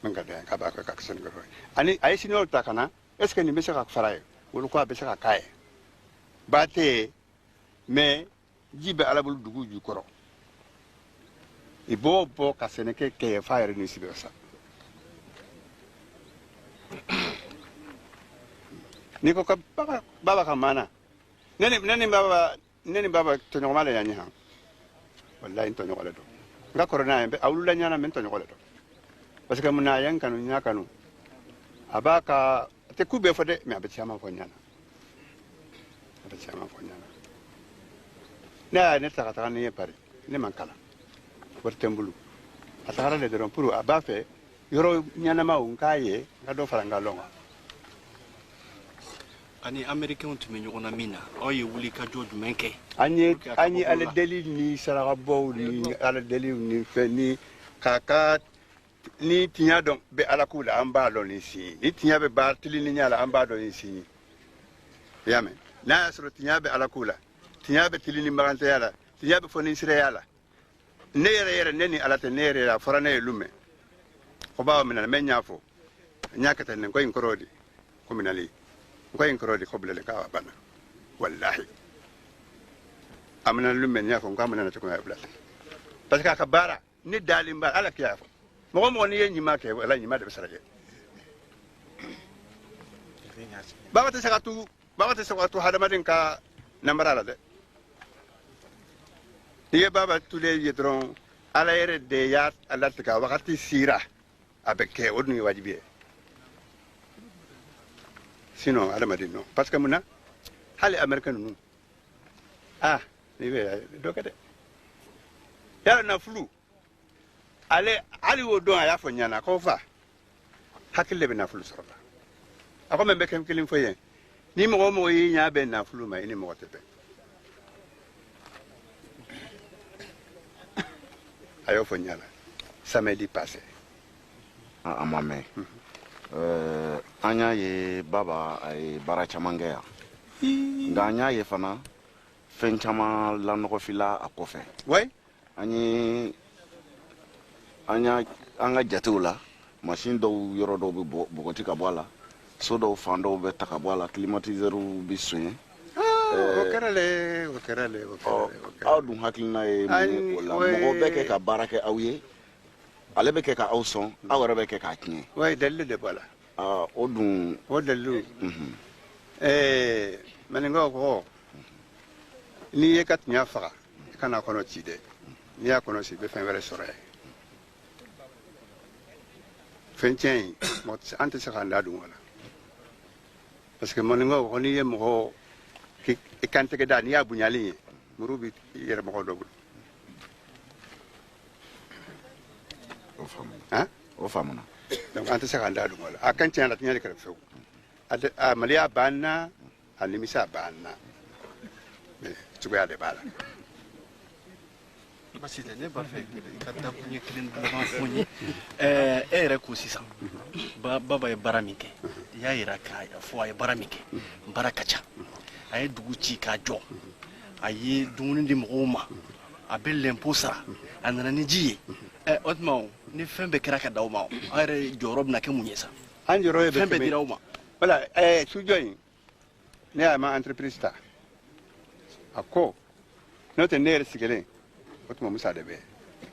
من قد كابا كاكسن غروي اني اي سينول تاكنا اسكو ني بيسا فراي ولو كو بيسا كاي باتي مي جيبه على بول دوجو جو كورو ibo bo kaseneke ke fire ni sibesa niko ka baba kamana nene baba to nyoma le nyanya wallahi to nyoma le do nga corona yembe awulu nyana men to nyoma le do parce que muna yan kanu nya kanu abaka te kube fode me abetiama fo nyana na ne taka ne pare ne mankala Bertembulu. Atara le doron puru abafe yoro nyana ma unkaye ngado faranga longa. Ani American to menyo na mina o ye wuli ka joju menke. Ani ale deli ni saraga bow ni ale deli ni feni kaka ni tinya don be ala kula amba lo ni si. Ni tinya be bartili ni nyala amba do ni si. Yame. Na asro tinya be ala kula. Tinya be tilini magante yala. Tinya be foni sire yala. Nere neni alate nere la forane lume ko bawo minal men nyafo nyakata ne ko inkorodi ko minali ko inkorodi ko blele ka bana wallahi amna lume nyafo ko amna to ko blale parce que ka bara ni dalimba ala kiyafo mo ni nyima ke wala nyima de saraje bawata sakatu hada madin ka namara la de Ye baba tule yedron ala yere de ya ala tika wakati sira abeke odni wajibi sinon ala madino parce que muna hali american nu ni be do kade ya na flu ale ali wo don ya fo nyana ko fa hakille be na flu sorba ako membe kem kilim foyen ni mo yi nya be na flu mai ni mo tebe ayo fo nyala samedi passé amame anya ye baba ay bara chamange ya nganya ye fana fen chama la noko fila akofe way anya anga jatula machine do yoro do bogoti ka bola so do fando be takabola climatiseur bi soin okerale aw dun hakilina ye wala mo beke ka barake awye ale beke ka awson awre beke ka kien way dalle de bala o dun o dallu maningo ko ni ye kat nya fara kana kono tide ni ya kono si be fen were sore fentien mo ante sa kan dadu wala parce que maningo ko ni ye mo ki kante ke dani ya bunyali murubi yere mo do o famuna donc ante sa kan dadu wala akanti ala tinyali kare few ade malia banna alimisa banna tuba de bala basile ne ba fe kata kunye kilin ba funyi ere ko sisan baba e baramike ya ira ka fo ay baramike barakacha ay dugu ci ka jo ay dumuni di moma abel lemposa anana ni ji otma ni fembe kira ka dawma ay jorob na ke munyesa an jorobe fembe di dawma wala sujoy ne ama entreprise ta ako no te nere sigele otma musa de be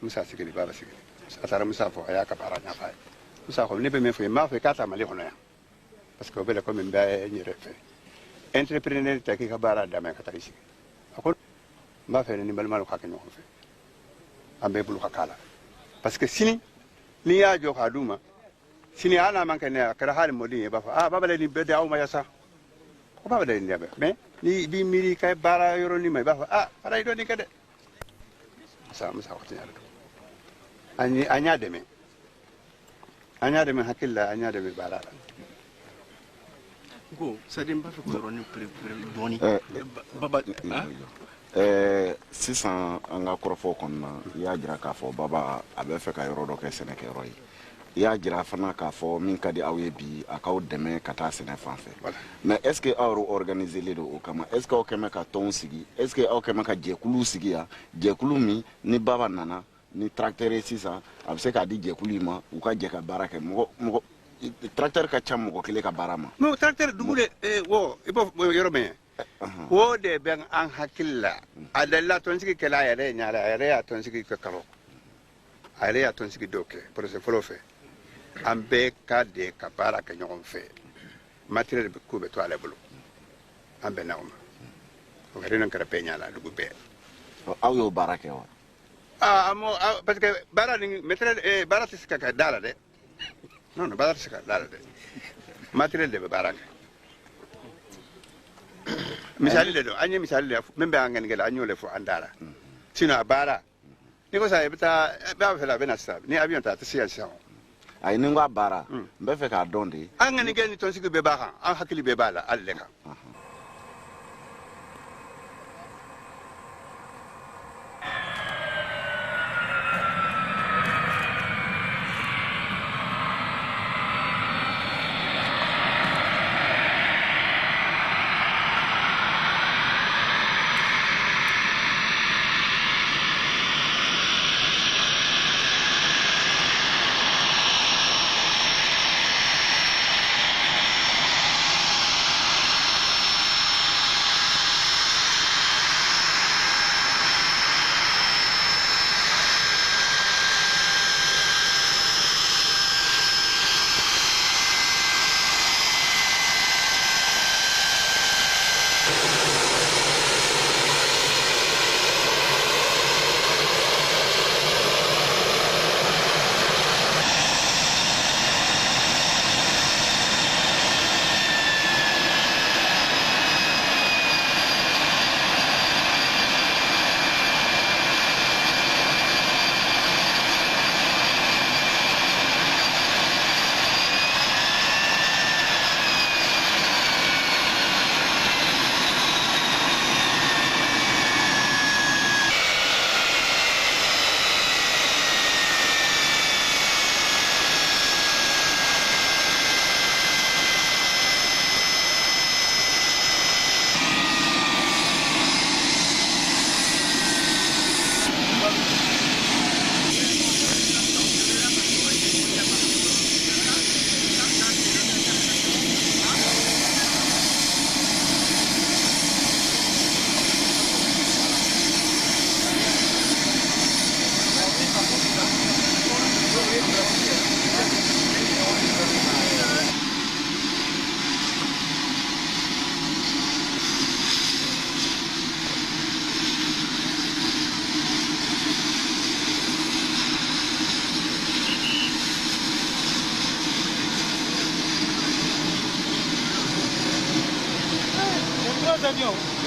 musa sigele baba sigele atara musa fo aya ka para nya fay musa ko ne be me fo ma fo kata mali hono ya parce que bele ko min ba ni refe entrepreneur ta ki ka bara da me ka tarisi ako ma fe ni balmal ka kenyo fe ambe bulu ka kala parce que sini ni ya jo ka duma sini ana man kan ne kara hal modi ba fa baba le ni be da o ma yasa ko baba le ni be me ni bi miri kay bara yoro ni mai ba fa para do ni kade sa musa ko tinya do anya de me hakilla anya de me bara go sadin ba fi ko ni doni baba sisan an ka kɔrɔfɔ kɔnɔna i y'a jira k'a fɔ baba a bɛ fɛ ka yɔrɔ dɔ kɛ sɛnɛkɛyɔrɔ ye i y'a jira fana k'a fɔ min ka di aw ye bi a k'aw dɛmɛ ka taa sɛnɛ fan fɛ mais est ce que aw organiselen don o kama est ce que aw kɛmɛ ka tɔnw sigi est ce que aw kɛmɛ ka jɛkuluw sigi yan jɛkulu min ni baba nana ni tracteur ye sisan a bɛ se k'a di jɛkulu in ma u ka jɛ ka baara kɛ mɔgɔ tracteur ka ca mɔgɔ kelen ka baara ma. no tracteur dugu de wo i b'o yɔrɔ min wo de bɛ an hakili la a dalila tɔnsigi kɛla a yɛrɛ ye ɲaala a yɛrɛ y'a tɔnsigi kɛ kalo a yɛrɛ y'a tɔnsigi dɔw kɛ projet fɔlɔ fɛ an bɛɛ ka de ka baara kɛ ɲɔgɔn fɛ matériel ko bɛ to ale bolo an bɛn n'aw ma o kɛra kɛra bɛɛ ɲaala dugu bɛɛ. aw y'o baara kɛ wa. parce que baara ni matériel baara tɛ se ka kɛ da la dɛ non baara tɛ se ka da la dɛ matériel de bɛ baara kɛ. misali de don an ye misali de min bɛ an ŋanigɛla an y'o de fɔ an da la sinon a baara ni ko sa i bɛ taa b'a fɛ la a bɛ na sisan ni avion ta a tɛ se yan sisan. ayi ni n ko a baara n bɛ fɛ k'a dɔn de. an ŋanigɛ ni tɔnsigi bɛɛ b'a kan an hakili bɛɛ b'a la hali de kan. avions.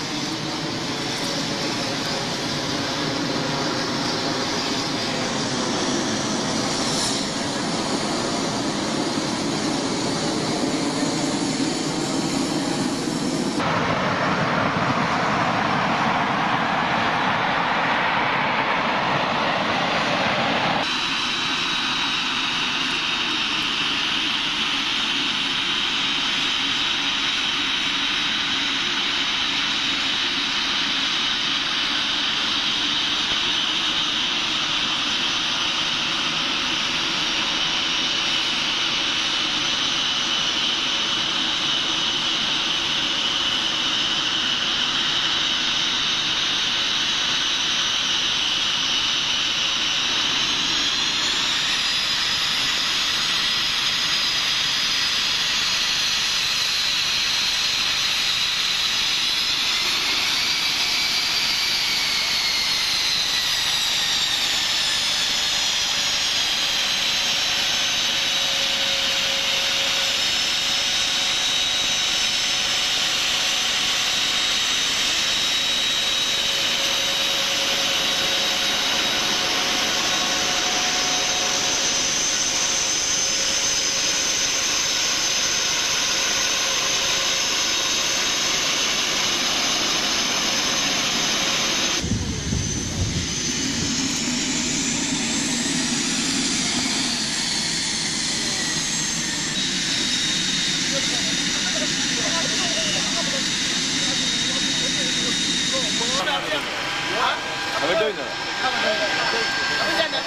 Apa tu?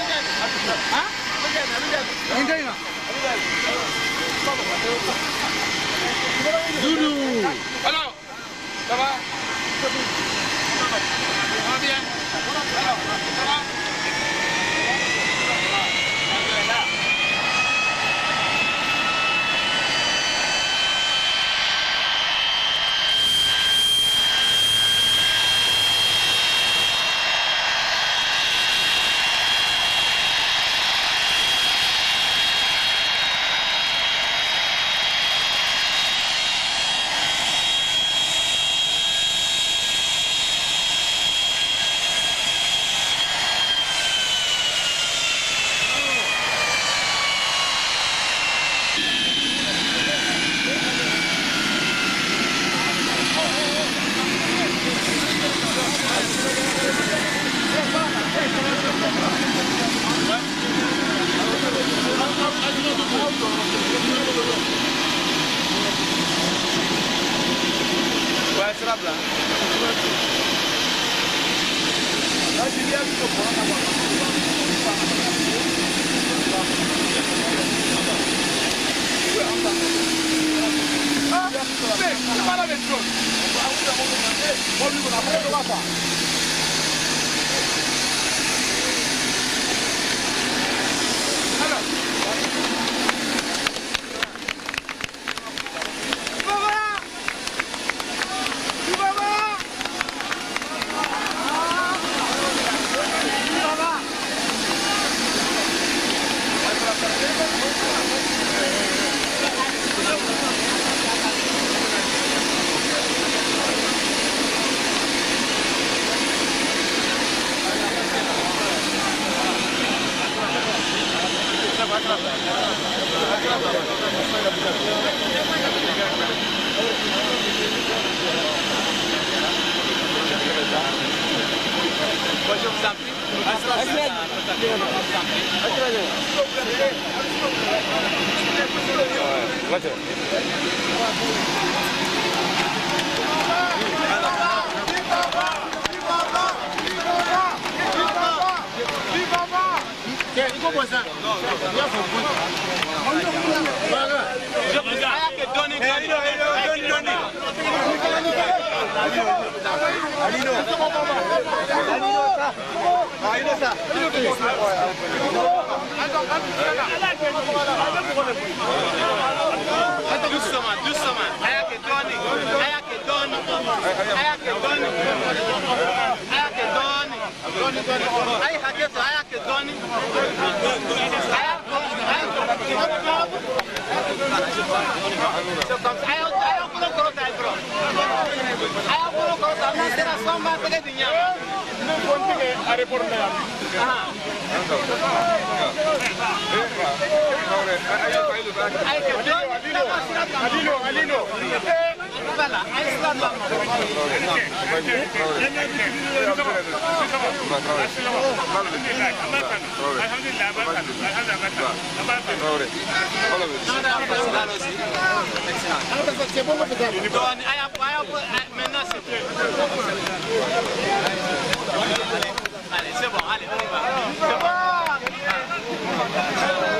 Doudou. Alors, ça va? Ça va bien? Alors, ça va?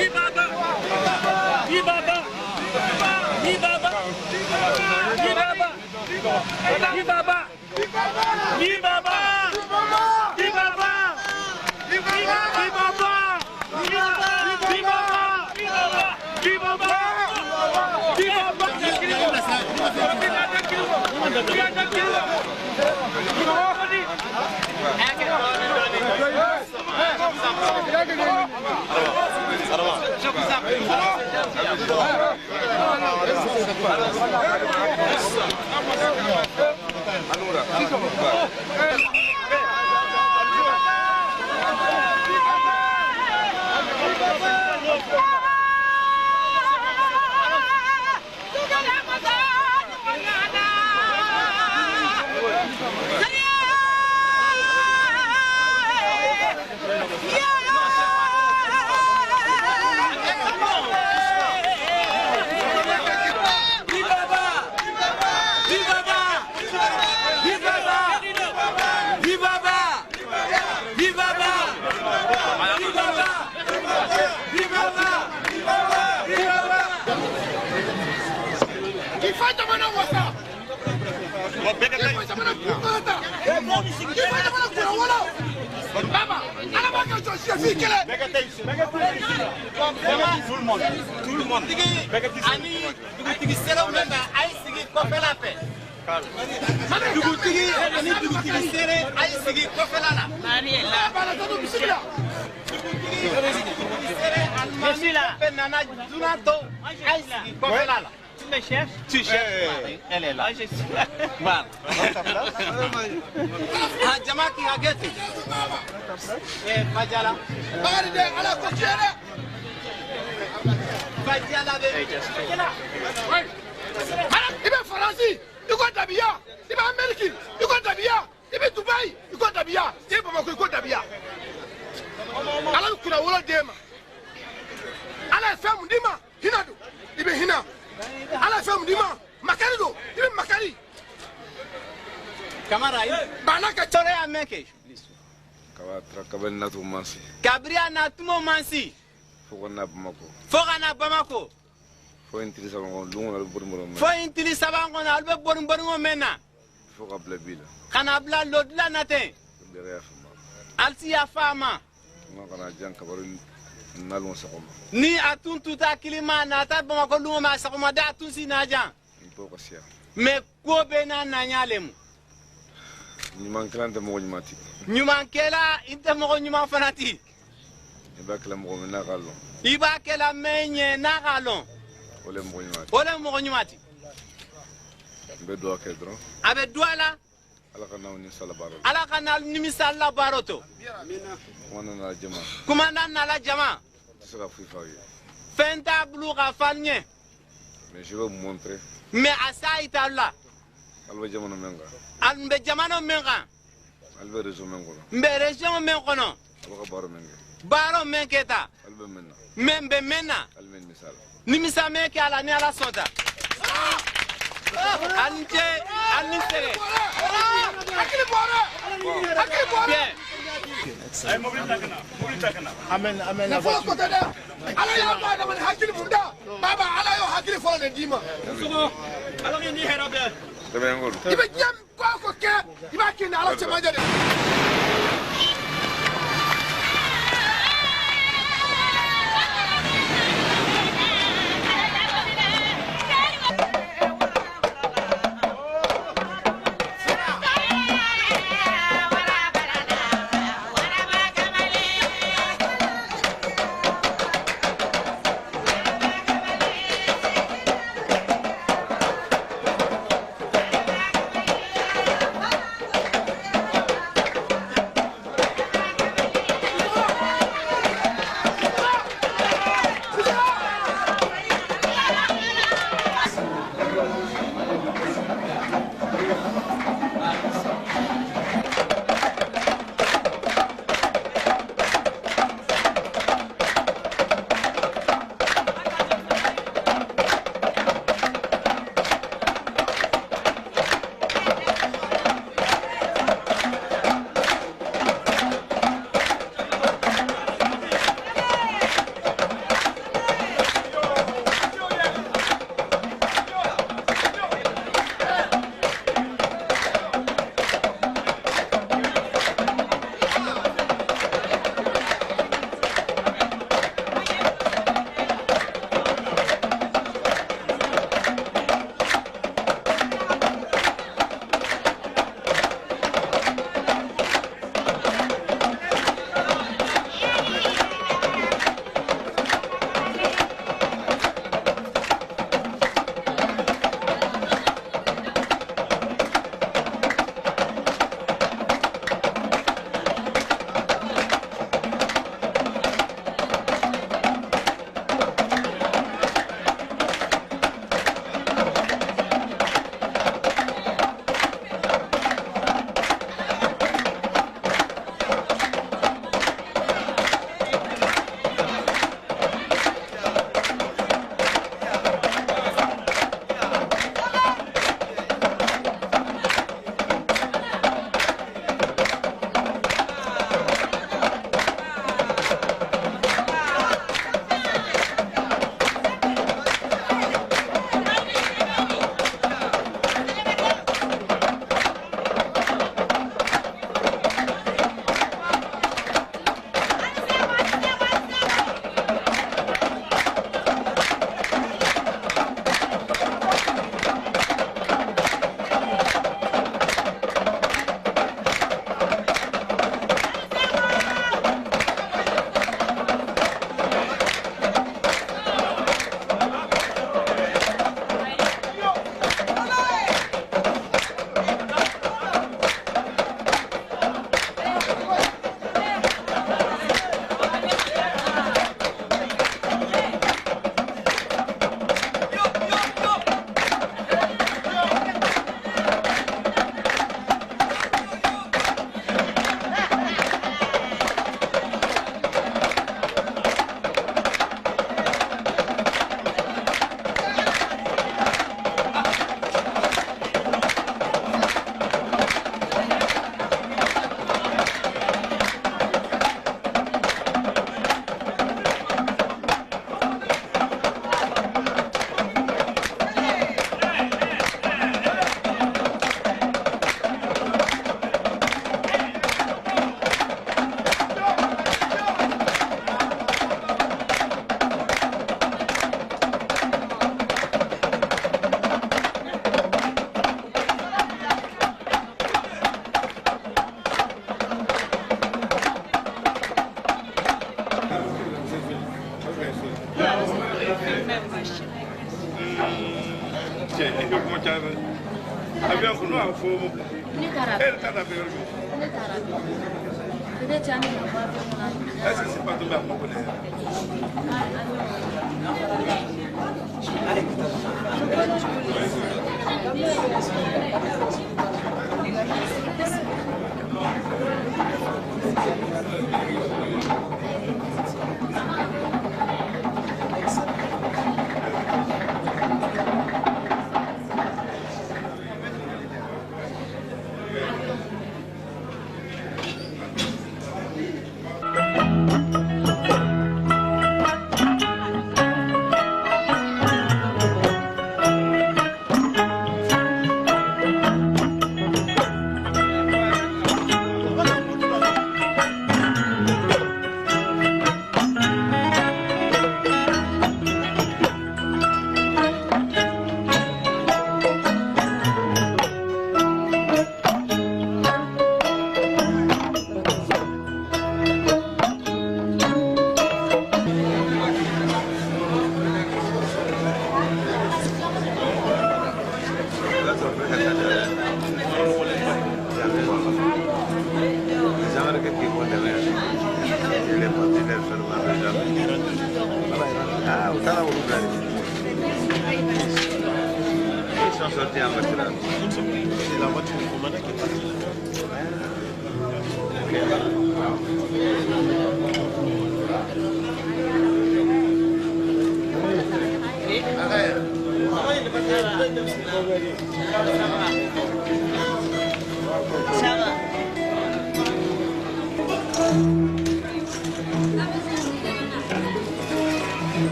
Viva! jamana wasa jamana kukarata jamana kura wala baba ala ma ka so si fi kele tout le monde ani dugutigi sera mena ay sigi ko fela pe dugutigi ani dugutigi sere ay sigi ko fela la nani la bala to bismilla je suis là. Tu me cherches? Tu cherches. Elle est là. Je suis là. Voilà. Ah, Jamaki Hageti. Eh, Fajala. Baride, ala kokiere. Fajala be. Oui. Madame, il est français. Il go Dabia. Il est américain. Il go Dabia. Il est Dubaï. Il go Dabia. Il est Bamako. Il go Dabia. Ala kuna wala dema. Ala femme dima hinadu ibe hina ala femme dima makari do ibe makari kamara yi bana ka chore ameke kawa trakabel na tu mansi Gabriel na tumo mansi fogo na bamako fo intili sabango lungo na albe borum mena foka bla bila kana bla lodla natin bere ya fama alti ya fama ma kana jan kabaru nalon sakoma ni atun tuta kilima na ta bama ko lungo ma sakoma da tun si na jan to ko sia me ko be na nyalemu ni man klante mo nyumati nyuman kela inte mo nyuman fanati iba kala mo na gallo iba kela menye na gallo ole mo nyumati be do akedro abe douala ala kana ni misala baroto kumanda na la jama fenta blu ga falnye mais je vais vous montrer mais asa italla albe jamano menga albe réseau mengo mbe région mengo no baro menketa albe menna membe menna almen misal ni misame ke ala ni ala sota ante anisere akili bora bien ay mobile takana amen la voiture ala ya ba da man hakili bunda baba ala yo hakili fo le dima ala ni herabe debe ngol ibe jam ko ke iba kin ala chama jade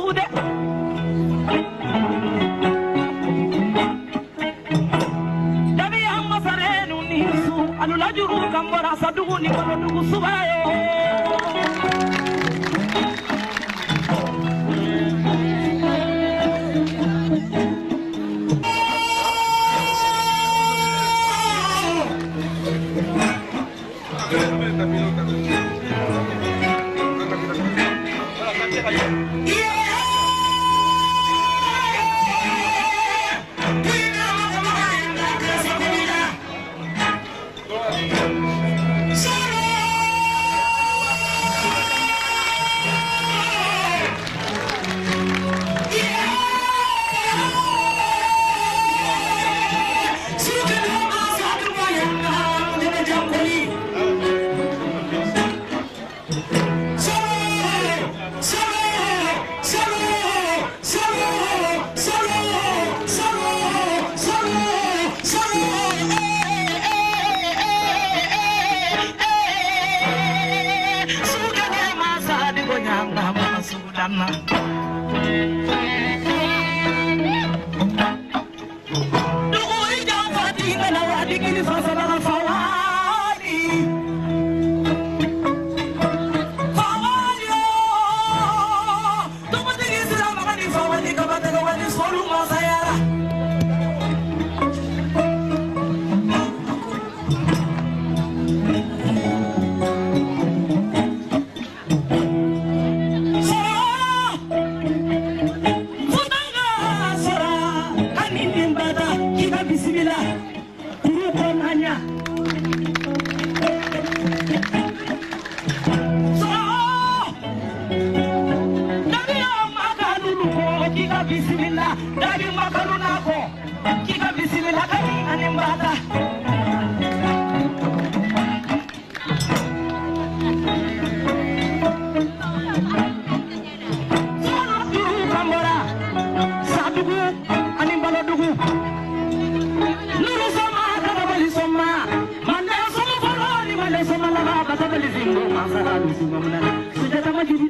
sude dabi amma sarenu nisu alula juru kambara sadugu ni kono dugu subayo Sudah sama jadi